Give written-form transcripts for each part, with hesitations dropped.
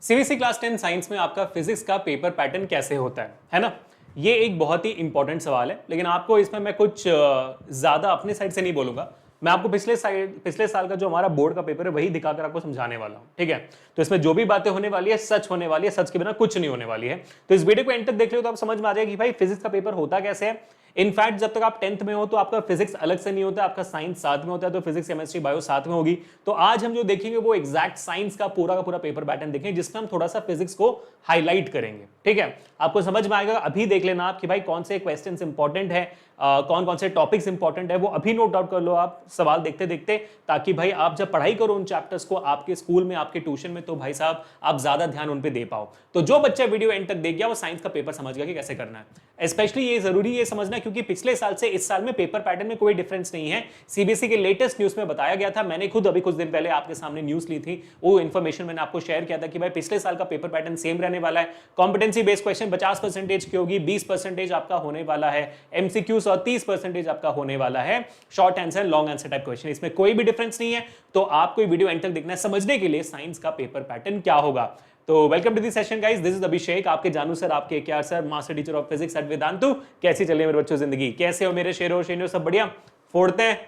CBSE class 10 science में आपका physics का पेपर पैटर्न कैसे होता है ना। ये एक बहुत ही इंपॉर्टेंट सवाल है, लेकिन आपको इसमें मैं कुछ ज्यादा अपने साइड से नहीं बोलूंगा। मैं आपको पिछले साल का जो हमारा बोर्ड का पेपर है वही दिखाकर आपको समझाने वाला हूं, ठीक है। तो इसमें जो भी बातें होने वाली है सच होने वाली है, सच के बिना कुछ नहीं होने वाली है। तो इस वीडियो को एंड तक देख लो तो आप समझ में आ जाएगा कि भाई फिजिक्स का पेपर होता कैसे है। इनफैक्ट जब तक आप 10th में हो तो आपका फिजिक्स अलग से नहीं होता, आपका साइंस साथ में होता है, तो फिजिक्स केमिस्ट्री बायो साथ में होगी। तो आज हम जो देखेंगे वो एग्जैक्ट साइंस का पूरा पेपर पैटर्न देखेंगे, जिसमें हम थोड़ा सा फिजिक्स को हाईलाइट करेंगे, ठीक है। आपको समझ में आएगा, अभी देख लेना आप कि भाई कौन से क्वेश्चंस इंपॉर्टेंट है, कौन कौन से टॉपिक्स इंपॉर्टेंट है, वो अभी नोट डाउन कर लो आप सवाल देखते देखते, ताकि भाई आप जब पढ़ाई करो उन चैप्टर्स को आपके स्कूल में, आपके ट्यूशन में, तो भाई साहब आप ज्यादा ध्यान उन पे दे पाओ। तो जो बच्चा वीडियो एंड तक देख गया वो साइंस का पेपर समझ गया कि कैसे करना है। स्पेशली ये जरूरी ये समझना क्योंकि पिछले साल से इस साल में पेपर पैटर्न में कोई डिफरेंस नहीं है। सीबीएसई के लेटेस्ट न्यूज में बताया गया था, मैंने खुद अभी कुछ दिन पहले आपके सामने न्यूज ली थी, वो इन्फॉर्मेशन मैंने आपको शेयर किया था कि भाई पिछले साल का पेपर पैटर्न सेम रहने वाला है। कॉम्पिटेंसी बेस्ड क्वेश्चन 50% की होगी, 20% आपका होने वाला है एमसीक्यूज और 30% आपका होने वाला है short answer long answer type question. इसमें कोई भी डिफरेंस नहीं है। तो आपको वीडियो एंड तक देखना है समझने के लिए साइंस का पेपर पैटर्न क्या होगा। तो welcome to this session guys, this is Abhishek, आपके जानू सर, आपके KR sir, master teacher of physics at Vedantu. कैसी चल रही है मेरे बच्चों जिंदगी, कैसे हो मेरे शेरों शेनियों, सब बढ़िया? फोड़ते हैं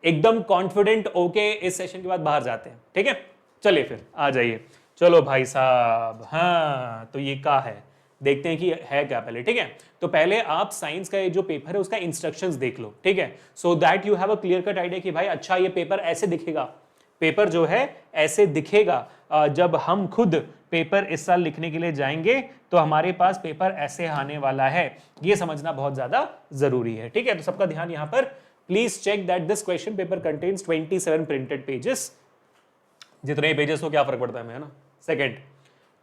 एकदम कॉन्फिडेंट ओके, इस सेशन के बाद बाहर जाते हैं, ठीक है। चलिए फिर आ जाइए, चलो भाई साहब। हाँ तो ये क्या है, देखते हैं कि है क्या पहले, ठीक है। तो पहले आप साइंस का ये जो पेपर है उसका इंस्ट्रक्शंस देख लो, ठीक है, so that you have a clear cut idea कि भाई अच्छा ये पेपर ऐसे दिखेगा, पेपर जो है ऐसे दिखेगा। जब हम खुद पेपर इस साल लिखने के लिए जाएंगे तो हमारे पास पेपर ऐसे आने वाला है, ये समझना बहुत ज्यादा जरूरी है, ठीक है। तो सबका ध्यान यहां पर, please check that this question paper contains 27 printed pages. जितने पेजेस हो क्या फर्क पड़ता है ना। Second,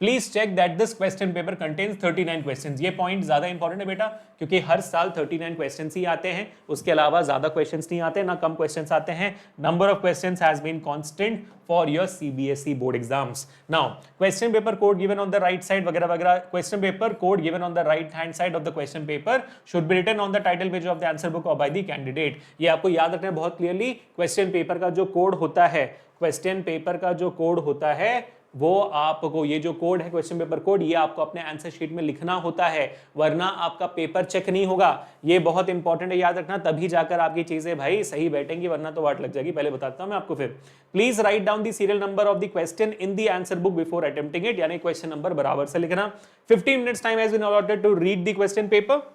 please check that this question paper contains 39 questions. ये पॉइंट ज्यादा इंपॉर्टेंट है बेटा, क्योंकि हर साल 39 क्वेश्चंस ही आते हैं, उसके अलावा ज्यादा क्वेश्चंस नहीं आते, ना कम क्वेश्चंस आते हैं। Number of questions has been constant for your CBSE board exams. Now question paper code given on the right side वगैरह वगैरह, question paper code given on the right hand side of the question paper should be written on the title page of the answer book और by the candidate. ये आपको याद रखना है बहुत clearly. Question paper का जो कोड होता है, क्वेश्चन पेपर का जो कोड होता है वो आपको, ये जो कोड है क्वेश्चन पेपर कोड, ये आपको अपने आंसर शीट में लिखना होता है, वरना आपका पेपर चेक नहीं होगा। ये बहुत इंपॉर्टेंट है, याद रखना, तभी जाकर आपकी चीजें भाई सही बैठेंगी, वरना तो वाट लग जाएगी। पहले बताता हूं मैं आपको। फिर please write down the serial number of the question in the answer book before attempting it, यानी क्वेश्चन नंबर बराबर से लिखना। 15 minutes time has been allotted to read the question paper,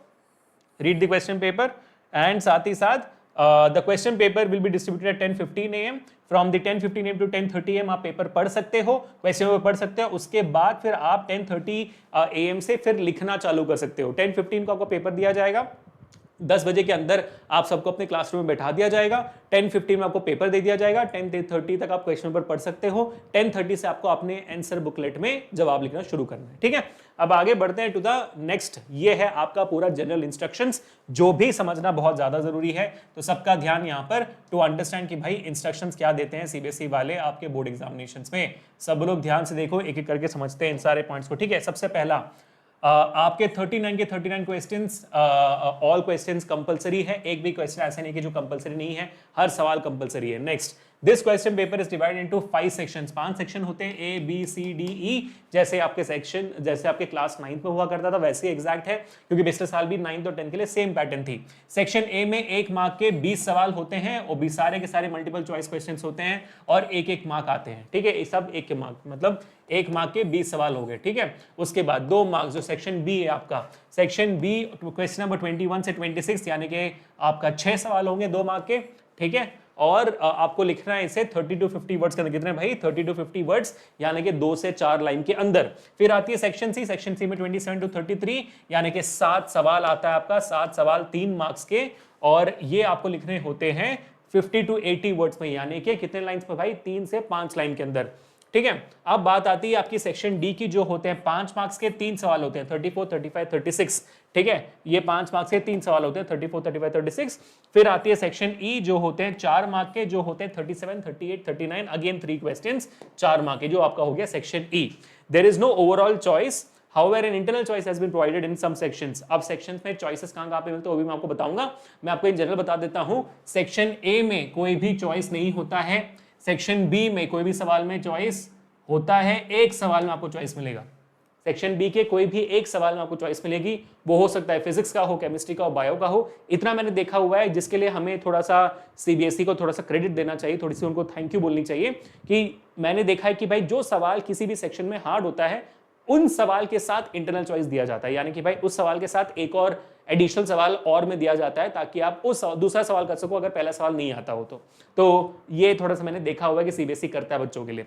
read the question paper, and साथ ही साथ the question paper will be distributed at 10:15 AM. From the 10:15 AM to 10:30 AM आप पेपर पढ़ सकते हो, क्वेश्चन पेपर पढ़ सकते हो। उसके बाद फिर आप 10:30 AM से फिर लिखना चालू कर सकते हो। 10:15 को आपको पेपर दिया जाएगा, 10 बजे के अंदर आप सबको अपने क्लासरूम में बैठा दिया जाएगा। 10:15 में आपको पेपर दे दिया जाएगा। 10:30 तक आप क्वेश्चन पेपर पढ़ सकते हो। 10:30 से आपको अपने आंसर बुकलेट में जवाब लिखना शुरू करना है, ठीक है। अब आगे बढ़ते हैं टू द नेक्स्ट। ये है आपका पूरा जनरल इंस्ट्रक्शंस, जो भी समझना बहुत ज्यादा जरूरी है। तो सबका ध्यान यहाँ पर टू अंडरस्टैंड कि भाई इंस्ट्रक्शंस क्या देते हैं सीबीएसई वाले आपके बोर्ड एग्जामिनेशंस में। सब लोग ध्यान से देखो, एक एक करके समझते हैं इन सारे पॉइंट्स को, ठीक है। सबसे पहला, आपके 39 के 39 क्वेश्चंस, ऑल क्वेश्चंस कंपलसरी है। एक भी क्वेश्चन ऐसा नहीं कि जो कंपलसरी नहीं है, हर सवाल कंपलसरी है। Next, this question paper is divided into 5 sections. 5 section होते हैं, A B C D E, जैसे आपके सेक्शन, जैसे आपके क्लास 9 में हुआ करता था वैसे एग्जैक्ट है, क्योंकि पिछले साल भी 9th और 10th के लिए सेम पैटर्न थी। सेक्शन ए में 1 मार्क के 20 सवाल होते हैं, और भी सारे के सारे मल्टीपल चॉइस क्वेश्चन होते हैं, और 1-1 मार्क आते हैं, ठीक है। ये सब 1 के मार्क, मतलब 1 मार्क के 20 सवाल हो गए, ठीक है। उसके बाद 2 मार्क्स जो सेक्शन बी है आपका, सेक्शन बी क्वेश्चन नंबर 21 से 26, यानी कि आपका 6 सवाल होंगे 2 मार्क के, ठीक है। और आपको लिखना है इसे 30 to 50 वर्ड्स के अंदर। कितने भाई? 30 to 50 वर्ड्स, यानी कि 2 से 4 लाइन के अंदर। फिर आती है सेक्शन सी। सेक्शन सी में 27 to 33, यानी कि 7 सवाल आता है आपका, 7 सवाल 3 मार्क्स के, और ये आपको लिखने होते हैं 50 to 80 वर्ड्स में, यानी कि कितने लाइंस पे भाई? 3 से 5 लाइन के अंदर, ठीक है। अब बात आती है आपकी सेक्शन डी की, जो होते हैं 5 मार्क्स के 3 सवाल होते हैं, 34, 35, 36, ठीक है। ये 5 मार्क्स के 3 सवाल होते हैं, 34, 35, 36। फिर आती है सेक्शन ई, जो होते हैं 4 मार्क के, जो होते हैं 37, 38, 39, अगेन 3 क्वेश्चंस 4 मार्क के, जो आपका हो गया section E. There is no overall choice, However, an internal choice has been provided in some sections. अब sections में choices कहाँ पे मिलते हैं वो भी मैं आपको बताऊंगा। मैं आपको इन जनरल बता देता हूँ। सेक्शन ए में कोई भी चॉइस नहीं होता है, सेक्शन बी में कोई भी सवाल में चॉइस होता है एक सवाल में आपको चॉइस मिलेगा। सेक्शन बी के कोई भी एक सवाल में आपको चॉइस मिलेगी, वो हो सकता है फिजिक्स का हो, केमिस्ट्री का हो, बायो का हो। इतना मैंने देखा हुआ है, जिसके लिए हमें थोड़ा सा सीबीएसई को थोड़ा सा क्रेडिट देना चाहिए, थोड़ी सी उनको थैंक यू बोलनी चाहिए कि मैंने देखा है कि भाई जो सवाल किसी भी सेक्शन में हार्ड होता है उन सवाल के साथ इंटरनल चॉइस दिया जाता है, यानी कि भाई उस सवाल के साथ एक और एडिशनल सवाल और में दिया जाता है ताकि आप उस दूसरा सवाल कर सको अगर पहला सवाल नहीं आता हो तो ये थोड़ा सा मैंने देखा हुआ है कि सीबीएसई करता है बच्चों के लिए।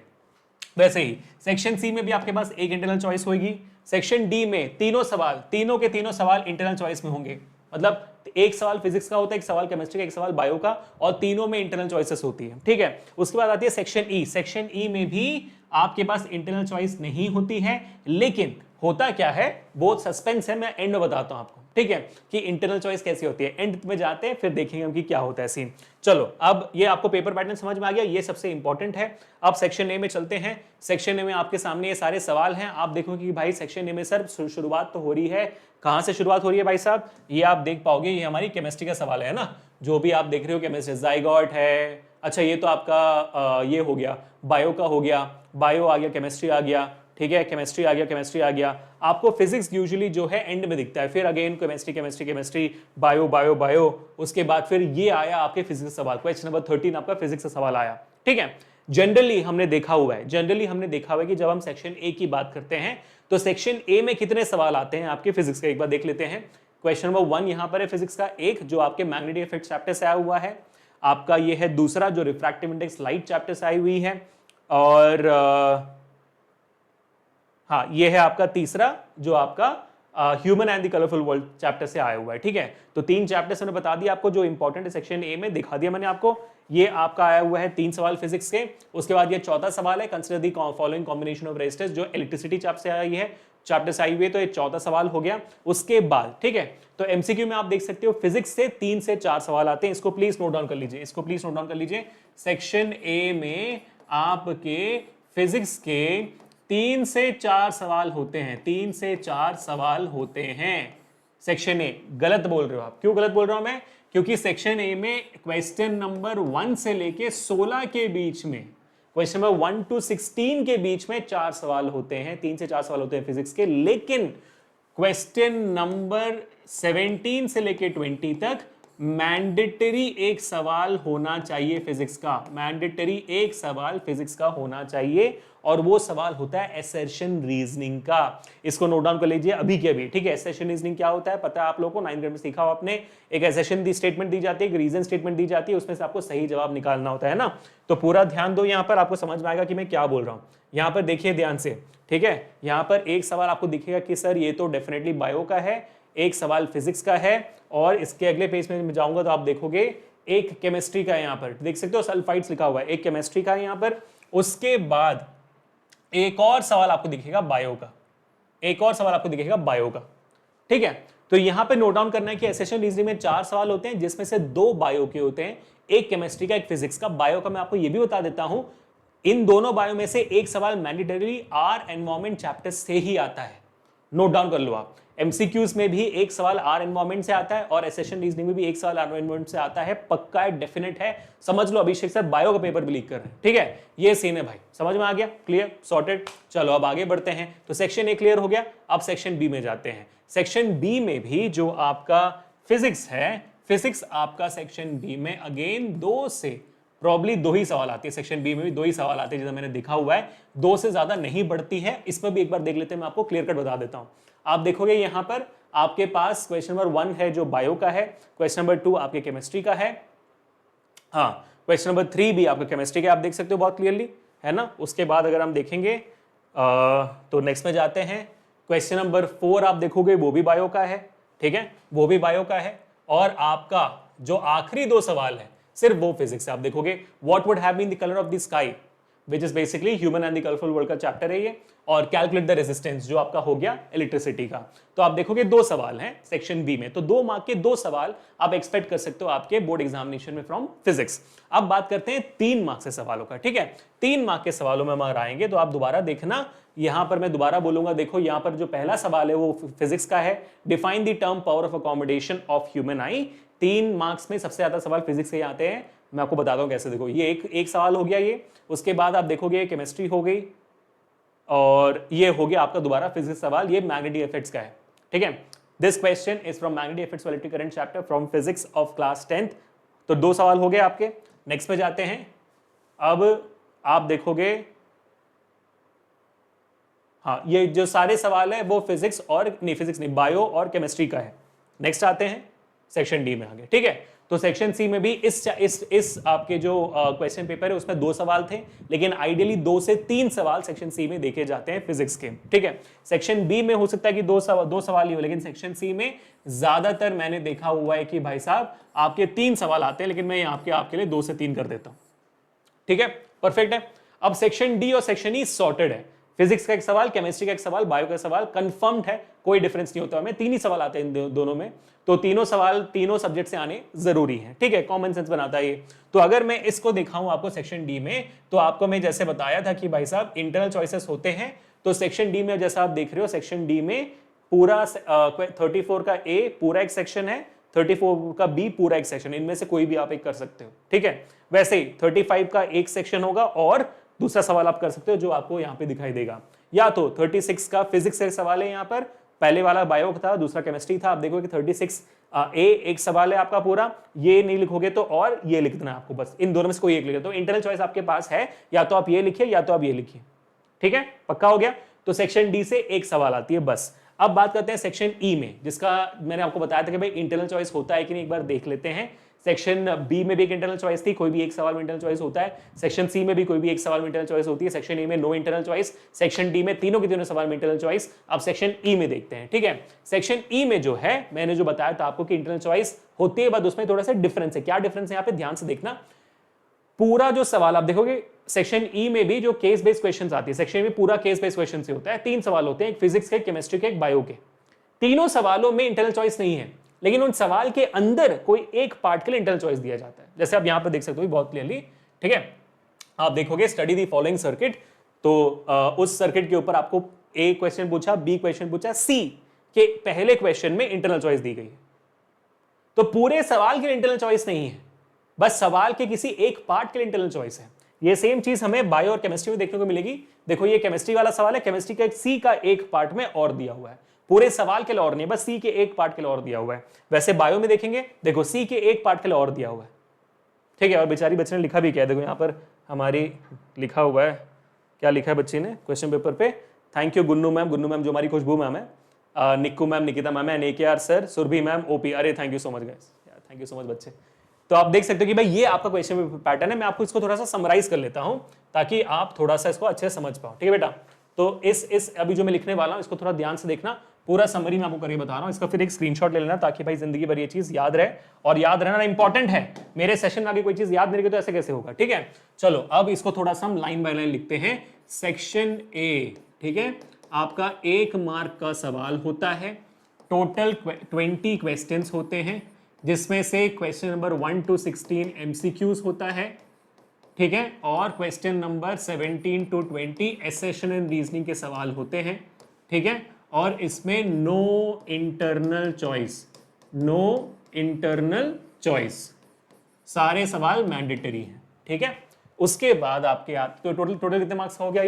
वैसे ही सेक्शन सी में भी आपके पास एक इंटरनल चॉइस होगी। सेक्शन डी में तीनों के तीनों सवाल इंटरनल चॉइस में होंगे, मतलब एक सवाल फिजिक्स का होता है, एक सवाल केमिस्ट्री का, एक सवाल बायो का, और तीनों में इंटरनल चॉइसेस होती है। ठीक है, उसके बाद आती है सेक्शन ई। सेक्शन ई में भी आपके पास इंटरनल चॉइस नहीं होती है, लेकिन होता क्या है बहुत सस्पेंस है, मैं एंड में बताता हूं आपको। ठीक है, कि इंटरनल चॉइस कैसी होती है, एंड में जाते हैं फिर देखेंगे हम कि क्या होता है सीन। चलो अब ये आपको पेपर पैटर्न समझ में आ गया, ये सबसे इंपॉर्टेंट है। अब सेक्शन ए में चलते हैं। सेक्शन ए में आपके सामने ये सारे सवाल हैं। आप देखो कि भाई सेक्शन ए में सर शुरुआत तो हो रही है, कहां से शुरुआत हो रही है भाई साहब, ये आप देख पाओगे, ये हमारी केमिस्ट्री का सवाल है ना, जो भी आप देख रहे हो केमिस्ट्री, जाइगोट है। अच्छा ये तो आपका ये हो गया, बायो का हो गया, बायो आ गया, केमिस्ट्री आ गया, ठीक है, केमिस्ट्री आ गया, केमिस्ट्री आ गया। आपको फिजिक्स यूजुअली जो है एंड में दिखता है, फिर again chemistry chemistry chemistry, bio bio bio, उसके बाद फिर ये आया आपके फिजिक्स सवाल, क्वेश्चन नंबर 13 आपका फिजिक्स का सवाल आया। ठीक है, जनरली हमने देखा हुआ है कि जब हम सेक्शन ए की बात करते हैं तो सेक्शन ए में कितने सवाल आते हैं आपके फिजिक्स का, एक बार देख लेते हैं। क्वेश्चन नंबर 1 यहां पर है फिजिक्स का, एक जो आपके मैग्नेटिक इफेक्ट चैप्टर से आया हुआ है, आपका ये है दूसरा जो रिफ्रैक्टिव इंडेक्स लाइट चैप्टर से आई हुई है, और हाँ ये है आपका तीसरा जो आपका human and the colourful world chapter से आया हुआ है। ठीक है, तो 3 चैप्टर्स मैंने बता दिया आपको जो इंपॉर्टेंट है सेक्शन ए में, दिखा दिया मैंने आपको। ये आपका आया हुआ है 3 सवाल फिजिक्स के। उसके बाद ये चौथा सवाल है, consider the following combination of resistance, जो इलेक्ट्रिसिटी चैप्टर से आई है, चैप्टर से आई हुई है, तो ये चौथा सवाल हो गया। उसके बाद ठीक है, तो एमसीक्यू में आप देख सकते हो फिजिक्स से 3 से 4 सवाल आते हैं, इसको प्लीज नोट डाउन कर लीजिए, इसको प्लीज नोट डाउन कर लीजिए। सेक्शन ए में आपके फिजिक्स के 3 से 4 सवाल होते हैं, 3 से 4 सवाल होते हैं सेक्शन ए। गलत बोल रहे हो आप, क्यों गलत बोल रहा हूं मैं, क्योंकि सेक्शन ए में क्वेश्चन नंबर 1 से लेके 16 के बीच में, क्वेश्चन नंबर 1 to 16 के बीच में 4 सवाल होते हैं, 3 से 4 सवाल होते हैं फिजिक्स के। लेकिन क्वेश्चन नंबर 17 से लेके 20 तक मैंडेटरी एक सवाल होना चाहिए फिजिक्स का, मैंडेटरी एक सवाल फिजिक्स का होना चाहिए, और वो सवाल होता है एसर्शन रीजनिंग का। इसको नोट डाउन कर लीजिए अभी के अभी। ठीक है, एसर्शन रीजनिंग क्या होता है पता है आप लोगों को, 9th ग्रेड में सीखा हो आपने। एक एसर्शन दी स्टेटमेंट दी जाती है, एक रीजन स्टेटमेंट दी जाती है, उसमें से आपको सही जवाब निकालना होता है ना। तो पूरा ध्यान दो, यहां पर आपको समझ में आएगा कि मैं क्या बोल रहा हूं। यहां पर देखिए ध्यान से, ठीक है, यहां पर एक सवाल आपको दिखेगा कि सर ये तो डेफिनेटली बायो का है, एक सवाल फिजिक्स का है, और इसके अगले पेज में जाऊंगा तो आप देखोगे एक केमिस्ट्री का है, यहां पर देख सकते हो सल्फाइड्स लिखा हुआ है, एक केमिस्ट्री का है यहां पर। उसके बाद एक और सवाल आपको दिखेगा बायो का, एक और सवाल आपको दिखेगा बायो का। ठीक है, तो यहां पे नोट डाउन करना है कि एसेशन रीजनिंग में 4 सवाल होते हैं, जिसमें से 2 बायो के होते हैं, एक केमिस्ट्री का एक फिजिक्स का। बायो का मैं आपको यह भी बता देता हूं, इन दोनों बायो में से एक सवाल मैंडेटरी आर एनवायरमेंट चैप्टर से ही आता है, नोट डाउन कर लो आप। एमसीक्यूज में भी एक सवाल आर एनवायरमेंट से आता है, और एसेशन रीजनिंग में भी एक सवाल आर एनवायरमेंट से आता है, पक्का है, डेफिनेट है। समझ लो अभिषेक सर बायो का पेपर भी लीक कर रहे हैं। ठीक है, ये सीन है भाई, समझ में आ गया, क्लियर, सॉर्टेड। चलो अब आगे बढ़ते हैं, तो सेक्शन ए क्लियर हो गया, अब सेक्शन बी में जाते हैं। सेक्शन बी में भी जो आपका फिजिक्स है, फिजिक्स आपका सेक्शन बी में अगेन 2 से प्रॉब्ली 2 ही सवाल आती है, सेक्शन बी में भी 2 ही सवाल आते हैं, जैसा मैंने देखा हुआ है, 2 से ज्यादा नहीं बढ़ती है। इस पर भी एक बार देख लेते हैं, मैं आपको क्लियर कट बता देता हूं। आप देखोगे यहां पर आपके पास क्वेश्चन नंबर 1 है जो बायो का है, क्वेश्चन नंबर 2 आपके केमिस्ट्री का है, हाँ क्वेश्चन नंबर 3 भी आपका केमिस्ट्री का, आप देख सकते हो बहुत क्लियरली, है ना। उसके बाद अगर हम देखेंगे तो नेक्स्ट में जाते हैं, क्वेश्चन नंबर 4 आप देखोगे वो भी बायो का है, ठीक है, वो भी बायो का है। और आपका जो आखिरी 2 सवाल है सिर्फ वो फिजिक्स है। आप देखोगे what would have been the colour of the sky, which is basically human and the colourful world का चैप्टर है ये, और कैलकुलेट द रेजिस्टेंस जो आपका हो गया इलेक्ट्रिसिटी का। तो आप देखोगे 2 सवाल हैं सेक्शन बी में, तो 2 मार्क के 2 सवाल आप एक्सपेक्ट कर सकते हो आपके बोर्ड एग्जामिनेशन में फ्रॉम फिजिक्स। अब बात करते हैं 3 मार्क्स के सवालों का, ठीक है। 3 मार्क के सवालों में हम आएंगे तो आप दोबारा देखना, यहां पर मैं दोबारा बोलूंगा, देखो यहां पर जो पहला सवाल है वो फिजिक्स का है, define the term power of accommodation of human I. 3 marks में सबसे ज्यादा सवाल फिजिक्स के आते हैं, मैं आपको बताता हूं कैसे। देखो ये एक सवाल हो गया ये, उसके बाद आप देखोगे केमिस्ट्री हो गई, और ये हो गया आपका दोबारा फिजिक्स सवाल, ये मैग्नेटिक इफेक्ट्स का है, ठीक है। This question is from magnetic effects electric current chapter from physics of class 10th। तो 2 सवाल हो गए आपके। नेक्स्ट पे जाते हैं। अब आप देखोगे, हाँ, ये जो सारे सवाल है वो फिजिक्स नहीं, बायो और केमिस्ट्री का है। नेक्स्ट आते हैं सेक्शन डी में आगे, ठीक है। तो सेक्शन सी में भी इस आपके जो क्वेश्चन पेपर है उसमें 2 सवाल थे, लेकिन आइडियली 2 से 3 सवाल सेक्शन सी में देखे जाते हैं फिजिक्स के, ठीक है। सेक्शन बी में हो सकता है कि 2 सवाल ही हो, लेकिन सेक्शन सी में ज्यादातर मैंने देखा हुआ है कि भाई साहब आपके 3 सवाल आते हैं, लेकिन मैं आपके लिए 2 से 3 कर देता हूं, ठीक है, परफेक्ट है। अब सेक्शन डी और सेक्शन ई सॉर्टेड है। फिजिक्स का एक सवाल, केमिस्ट्री का एक सवाल, बायो का सवाल, कंफर्म्ड है, कोई डिफरेंस नहीं होता हमें, 3 ही सवाल आते हैं इन दोनों में। तो तीनों सवाल तीनों सब्जेक्ट से आने जरूरी है, ठीक है, कॉमन सेंस बनाता है ये। तो अगर मैं इसको दिखाऊं आपको सेक्शन डी में, तो आपको मैं जैसे बताया था कि भाई साहब इंटरनल चॉइसेस होते हैं, तो सेक्शन डी में जैसा आप देख रहे हो, सेक्शन डी में पूरा 34 का ए पूरा एक सेक्शन है, 34 का बी पूरा एक सेक्शन, इनमें से कोई भी आप एक कर सकते हो, ठीक है। वैसे ही 35 का एक सेक्शन होगा और दूसरा सवाल आप कर सकते हो जो आपको यहां पे दिखाई देगा। या तो 36 का फिजिक्स से सवाल है, यहां पर पहले वाला बायो था, दूसरा केमिस्ट्री था। आप देखोगे कि 36 ए एक सवाल है आपका पूरा, ये नहीं लिखोगे तो और ये लिख देना आपको, बस इन दोनों में से कोई एक लिखे। तो इंटरनल चॉइस आपके पास है, या तो आप ये लिखिए या तो आप ये लिखिए, ठीक है, पक्का हो गया। तो सेक्शन डी से एक सवाल आती है बस। अब बात करते हैं सेक्शन ई में, जिसका मैंने आपको बताया था कि भाई इंटरनल चॉइस होता है कि नहीं, एक बार देख लेते हैं। सेक्शन बी में भी एक इंटरनल चॉइस थी, कोई भी एक सवाल में इंटरनल चॉइस होता है। सेक्शन सी में भी कोई भी एक सवाल में इंटरनल चॉइस होती है। सेक्शन ए में no internal choice. Section D में तीनों के तीनों सवाल में इंटरनल चॉइस। अब सेक्शन ई में देखते हैं, ठीक है। सेक्शन ई में जो है, मैंने जो बताया था आपको कि इंटरनल चॉइस होती है, बट उसमें थोड़ा सा डिफरेंस है। क्या डिफरेंस है यहाँ पे, ध्यान से देखना। पूरा जो सवाल आप देखोगे सेक्शन ई में भी जो केस बेस्ड क्वेश्चंस आती है, सेक्शन में पूरा केस बेस्ड क्वेश्चन से होता है। 3 सवाल होते हैं, एक फिजिक्स के, केमिस्ट्री के, एक बायो के। तीनों सवालों में इंटरनल चॉइस नहीं है, लेकिन उन सवाल के अंदर कोई एक पार्ट के लिए इंटरनल चॉइस दिया जाता है। जैसे आप यहां पर देख सकते हो बहुत क्लियरली, ठीक है। आप देखोगे स्टडी दी फॉलोइंग सर्किट, तो उस सर्किट के ऊपर आपको ए क्वेश्चन पूछा, बी क्वेश्चन पूछा, सी के पहले क्वेश्चन में इंटरनल चॉइस दी गई है। तो पूरे सवाल के लिए इंटरनल चॉइस नहीं है, बस सवाल के किसी एक पार्ट के लिए इंटरनल चॉइस है। ये सेम चीज हमें बायो और केमिस्ट्री में देखने को मिलेगी। देखो ये केमिस्ट्री वाला सवाल है, केमिस्ट्री का सी का एक पार्ट में और दिया हुआ है, पूरे सवाल के लिए और नहीं, बस सी के एक पार्ट के लिए और दिया हुआ है। वैसे बायो में देखेंगे, देखो सी के एक पार्ट के लिए और दिया हुआ है, ठीक है। और बेचारी बच्चे ने लिखा भी क्या है, देखो यहाँ पर हमारी लिखा हुआ है, क्या लिखा है बच्ची ने क्वेश्चन पेपर पे। थैंक यू गुन्नू मैम जो हमारी खुशबू मैम है, निक्कू मैम, निकिता मैम है, नेकेआर सर, सुरभि मैम, ओपी, अरे thank you so much guys, thank you so much बच्चे। तो आप देख सकते हो कि भाई ये आपका क्वेश्चन पेपर पैटर्न है। मैं आपको इसको थोड़ा सा समराइज कर लेता हूं ताकि आप थोड़ा सा इसको अच्छे से समझ पाओ, ठीक है बेटा। तो इस अभी जो मैं लिखने वाला हूं इसको थोड़ा ध्यान से देखना, पूरा समरी मैं आपको करके बता रहा हूं। इसका फिर एक स्क्रीनशॉट ले लेना ताकि भाई जिंदगी भर ये चीज याद रहे, और याद रहना इंपॉर्टेंट है। मेरे सेशन में आगे कोई चीज याद नहीं रही तो ऐसे कैसे होगा, ठीक है। चलो अब इसको थोड़ा सा हम लाइन बाय लाइन लिखते हैं। सेक्शन ए, ठीक है, आपका 1 मार्क का सवाल होता है। टोटल 20 क्वेश्चंस होते हैं, जिसमें से क्वेश्चन नंबर 1 to 16 MCQs होता है, ठीक है। और question number 17 to 20 assertion and reasoning के सवाल होते हैं, ठीक है। और इसमें नो इंटरनल चॉइस, सारे सवाल मैंडेटरी हैं, ठीक है। उसके बाद आपके तो टोटल कितने मार्क्स का हो गया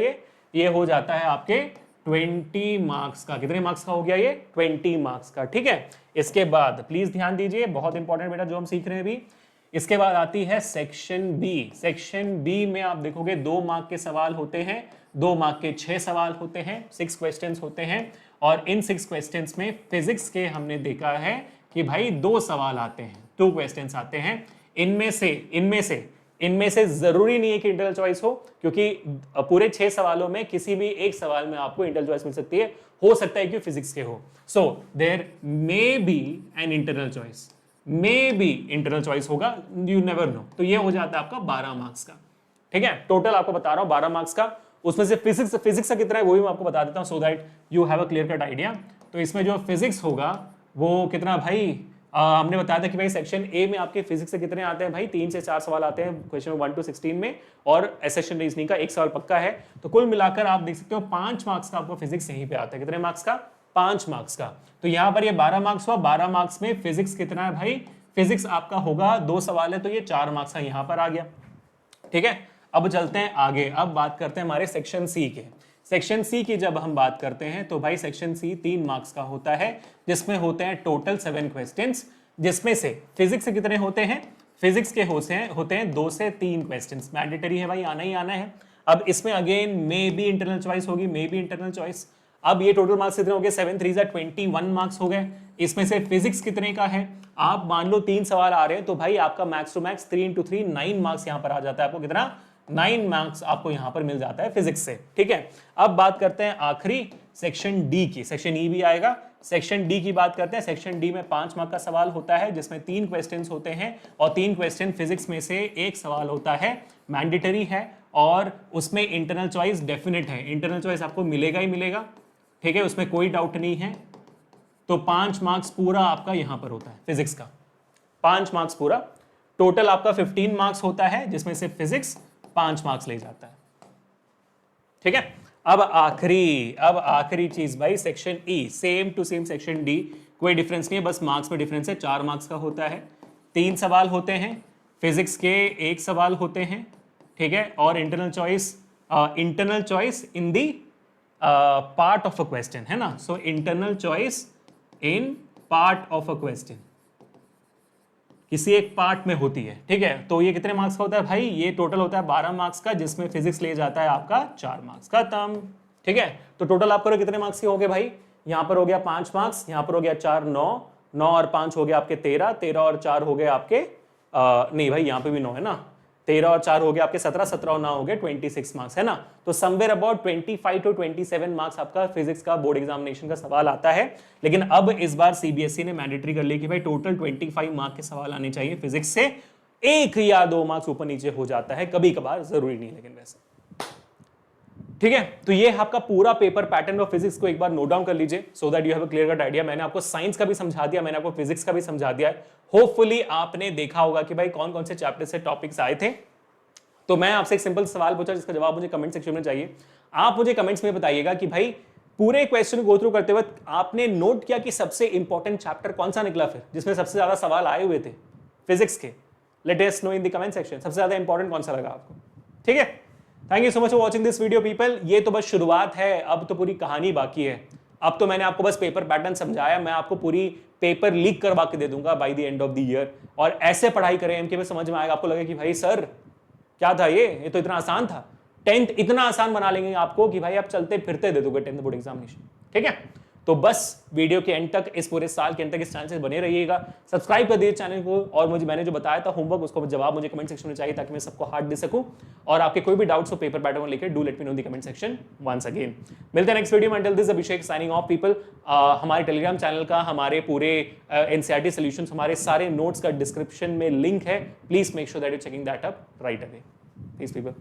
ये हो जाता है आपके 20 मार्क्स का। कितने मार्क्स का हो गया ये, 20 मार्क्स का, ठीक है। इसके बाद प्लीज ध्यान दीजिए, बहुत इंपॉर्टेंट बेटा जो हम सीख रहे हैं अभी। इसके बाद आती है सेक्शन बी। सेक्शन बी में आप देखोगे 2 मार्क के सवाल होते हैं, 2 मार्क के 6 सवाल होते हैं, 6 क्वेश्चंस होते हैं। और इन 6 क्वेश्चंस में फिजिक्स के हमने देखा है कि भाई 2 सवाल आते हैं, 2 क्वेश्चंस आते हैं। इनमें से जरूरी नहीं है कि इंटरनल चॉइस हो, क्योंकि पूरे 6 सवालों में किसी भी एक सवाल में आपको इंटरनल चॉइस मिल सकती है। हो सकता है कि फिजिक्स के हो, so there may be an internal choice, may be internal choice होगा, यू नेवर नो। तो ये हो जाता है आपका 12 मार्क्स का, ठीक है। टोटल आपको बता रहा हूं 12 मार्क्स का। उसमें से फिजिक्स का कितना है वो भी मैं आपको बता देता हूं, so that you have a clear cut idea. तो इसमें जो फिजिक्स होगा वो कितना भाई, हमने बताया था कि भाई सेक्शन ए में आपके फिजिक्स से कितने आते हैं भाई, 3 से 4 सवाल आते हैं क्वेश्चन 1 to 16 में, और एसेशन रीजनिंग का 1 सवाल पक्का है। तो कुल मिलाकर आप देख सकते हो 5 मार्क्स का आपको फिजिक्स यहीं पे आता है। कितने मार्क्स का, 5 मार्क्स का। तो यहाँ पर ये 12 मार्क्स हुआ, 12 मार्क्स में फिजिक्स कितना है भाई, फिजिक्स आपका होगा 2 सवाल है तो ये 4 मार्क्स का यहाँ पर आ गया, ठीक है। अब चलते हैं आगे, अब बात करते हैं हमारे सेक्शन सी के। सेक्शन सी की जब हम बात करते हैं तो भाई सेक्शन सी 3 मार्क्स का होता है, जिसमें होते हैं टोटल 7 क्वेश्चंस, जिसमें से फिजिक्स से कितने होते हैं? फिजिक्स के होते हैं 2 से 3 क्वेश्चंस। मैंडेटरी है भाई, आना ही आना है। अब इसमें again may be internal choice होगी, मे बी इंटरनल चॉइस। अब ये टोटल मार्क्स कितने हो गए? 7 3 21 मार्क्स हो गए। इसमें से फिजिक्स कितने का है? आप मान लो 3 सवाल आ रहे हैं तो भाई आपका max to max 3 into 3 9 marks यहां पर आ जाता है। आपको कितना? 9 मार्क्स आपको यहां पर मिल जाता है फिजिक्स से। ठीक है, अब बात करते हैं आखिरी सेक्शन डी की। सेक्शन ई भी आएगा। सेक्शन डी की बात करते हैं। सेक्शन डी में 5 मार्क का सवाल होता है, जिसमें 3 क्वेश्चंस होते हैं और 3 क्वेश्चन फिजिक्स में से एक सवाल होता है मैंडेटरी है और उसमें इंटरनल चॉइस डेफिनेट है। इंटरनल चॉइस आपको मिलेगा ही मिलेगा, ठीक है, उसमें कोई डाउट नहीं है। तो 5 मार्क्स पूरा आपका यहां पर होता है फिजिक्स का, 5 मार्क्स पूरा। टोटल आपका 15 मार्क्स होता है, जिसमें से फिजिक्स 5 मार्क्स ले जाता है। ठीक है, अब आखिरी चीज भाई section E, same to same section D, कोई डिफरेंस नहीं है, बस मार्क्स में डिफरेंस है। 4 मार्क्स का होता है, 3 सवाल होते हैं फिजिक्स के, 1 सवाल होते हैं, ठीक है, और internal choice in the part of a question, है ना। So internal choice in part of a question, किसी एक पार्ट में होती है। ठीक है, तो ये कितने मार्क्स का होता है भाई? ये टोटल होता है 12 मार्क्स का, जिसमें फिजिक्स ले जाता है आपका 4 मार्क्स का तम। ठीक है, तो टोटल आप करो कितने मार्क्स के हो गए भाई? यहां पर हो गया 5 मार्क्स, यहां पर हो गया 4 9 9 और 5 हो गया आपके 13 13 और 4 हो गए आपके नहीं भाई यहां पे भी 9 है ना, 13 और 4 हो गए आपके 17 17 और 9 हो गए 26 मार्क्स, है ना। तो समवेयर अबाउट 25 to 27 मार्क्स आपका फिजिक्स का बोर्ड एग्जामिनेशन का सवाल आता है। लेकिन अब इस बार सीबीएसई ने मैंडेटरी कर लिया कि भाई टोटल 25 मार्क्स के सवाल आने चाहिए फिजिक्स से, 1 या 2 मार्क्स ऊपर नीचे हो जाता है कभी कभार, जरूरी नहीं लेकिन वैसे। ठीक है, तो ये आपका पूरा पेपर पैटर्न ऑफ फिजिक्स को एक बार नोट डाउन कर लीजिए, so that you have a clear cut idea. मैंने आपको साइंस का भी समझा दिया, मैंने आपको फिजिक्स का भी समझा दिया है। होपफुली आपने देखा होगा कि भाई कौन कौन से चैप्टर से टॉपिक्स आए थे। तो मैं आपसे एक सिंपल सवाल पूछा जिसका जवाब मुझे कमेंट सेक्शन में चाहिए। आप मुझे कमेंट्स में बताइएगा कि भाई पूरे क्वेश्चन गो थ्रू करते वक्त आपने नोट किया कि सबसे इंपॉर्टेंट चैप्टर कौन सा निकला, फिर जिसमें सबसे ज्यादा सवाल आए हुए थे फिजिक्स के। Let us know in the comment section सबसे ज्यादा इंपॉर्टेंट कौन सा लगा आपको। ठीक है, thank you so much for watching this video people. ये तो बस शुरुआत है, अब तो पूरी कहानी बाकी है। अब तो मैंने आपको बस पेपर पैटर्न समझाया, मैं आपको पूरी पेपर लीक करवा के दे दूंगा by the end of the year. और ऐसे पढ़ाई करें एमके में समझ में आएगा, आपको लगे कि भाई सर क्या था ये तो इतना आसान था। 10th इतना आसान बना लेंगे आपको कि भाई आप चलते फिरते दे दोगे 10th बोर्ड एग्जामिनेशन। ठीक है, तो बस वीडियो के एंड तक, इस पूरे साल के एंड तक इस चैनल से बने रहिएगा। सब्सक्राइब कर दीजिए चैनल को, और मैंने जो बताया था होमवर्क उसको जवाब मुझे कमेंट सेक्शन में चाहिए ताकि मैं सबको हार्ड दे सकूं। और आपके कोई भी डाउट्स हो पेपर पैटर्न को लेकर, do let me know in the comment section once again. मिलते हैं नेक्स्ट वीडियो में। Until this Abhishek signing off people. हमारे टेलीग्राम चैनल का, हमारे पूरे एनसीईआरटी सॉल्यूशंस, हमारे सारे नोट्स का डिस्क्रिप्शन में लिंक है। Please make sure that you checking that up right away. Peace people.